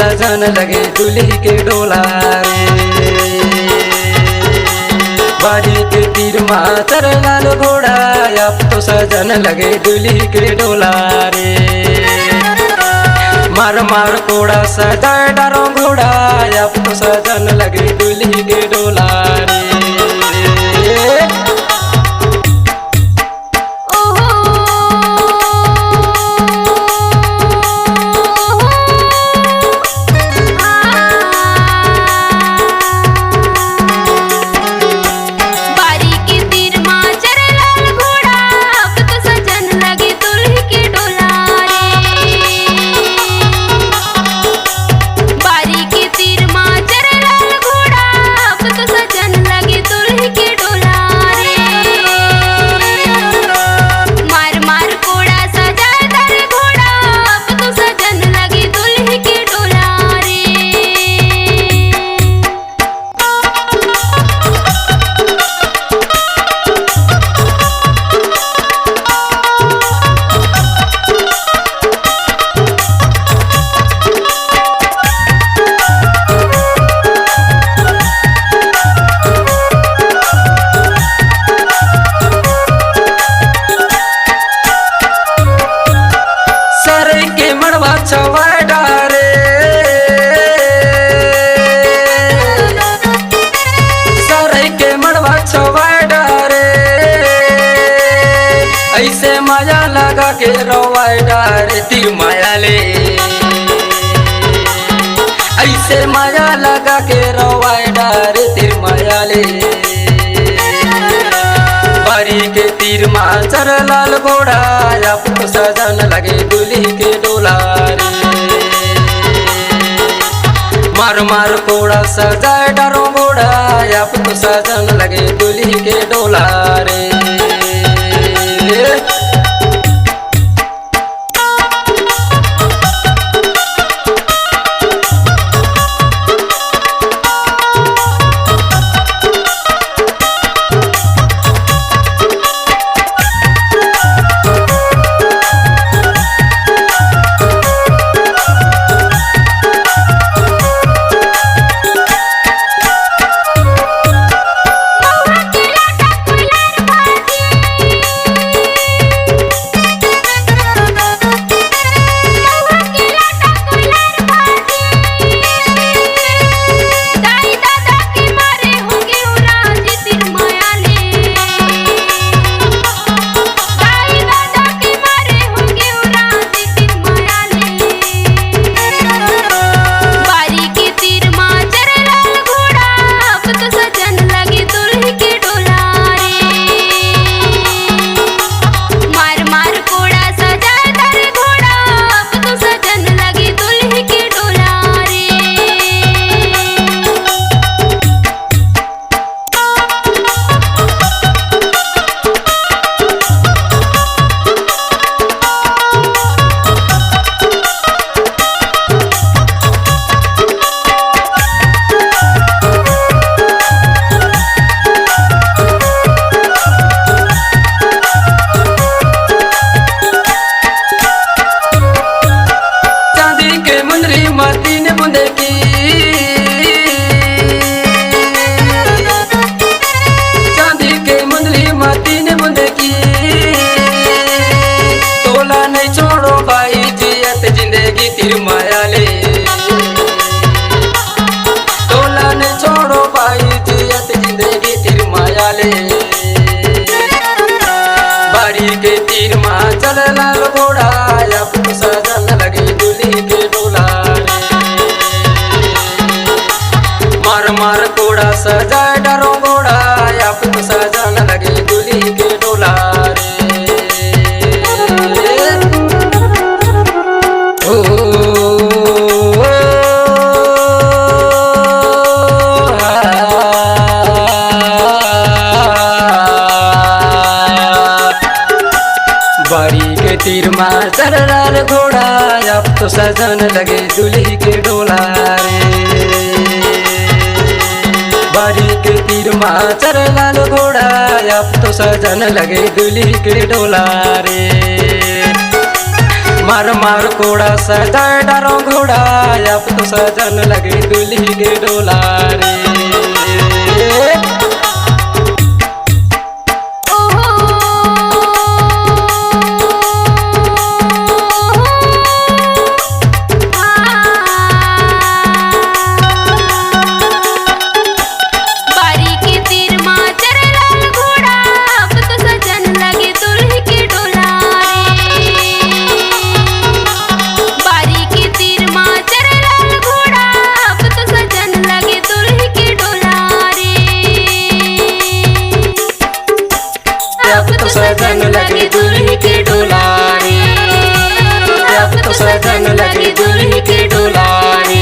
सजन लगे दूल्ही के डोला रे। बारी के तीर मातर लाल घोड़ा अब तो सजन लगे दूल्ही के डोला रे। मार मार कोड़ा सजाए डारो घोड़ा अब तो सजन लगे दूल्ही के डोला रे। ऐसे मजा लगा के रोवाए डारे तीर माया ले। ऐसे मजा लगा के रोवाए डारे तीर माया ले। बारी के तीर माचर लाल घोड़ा अब तो सजन लगे दूल्ही के डोला रे। मार मार कोड़ा सजाए डारो घोड़ा अब तो सजन लगे दूल्ही के डोला रे। तीर माया ले तोला ने छोड़ो भाई जियत जिंदगी तीर माया ले। बारी के तीर मा चल लाल घोड़ा अब तो सजन लगे दूल्ही के डोला रे। मार मार कोड़ा सजाए डरो घोड़ा अब तो सजन लगे दूल्ही के डोला रे। बारी के तीर माचर लाल घोड़ा अब तो सजन लगे दूल्ही के डोला रे। बारी के तीर माचर लाल घोड़ा अब तो सजन लगे दूल्ही के डोला रे। मार मार कोड़ा सजाए डरो घोड़ा अब तो सजन लगे दूल्ही के डोला रे। अब तो सजन लगे दूल्ही के डोला रे। अब तो सजन लगे दूल्ही के डोला रे।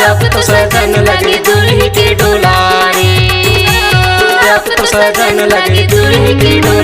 अब तो सजन लगे दूल्ही के डोला रे। अब तो सजन लगे दूल्ही के डोला।